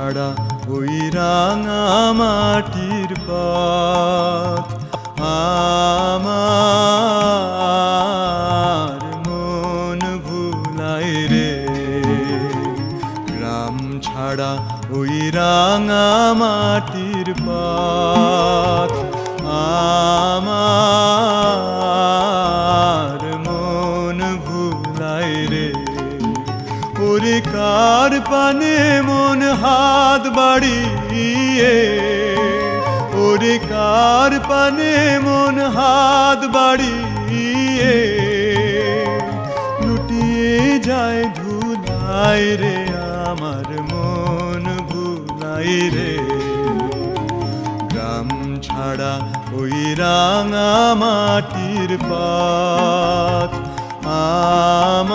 ছাড়া ওই রাঙা মাটির পথ আমার মন ভুলায় রে। গ্রাম ছাড়া ওই রাঙা মাটির পথ আমার মন ভুলায় রে। ওরে কার পানে মন হাত বাড়িয়ে, ওরে কার পানে মন হাত বাড়িয়ে লুটিয়ে যায় ধুলায় রে। আমার মন ভুলায় রে। গ্রাম ছাড়া ওই রাঙা মাটির পথ আমার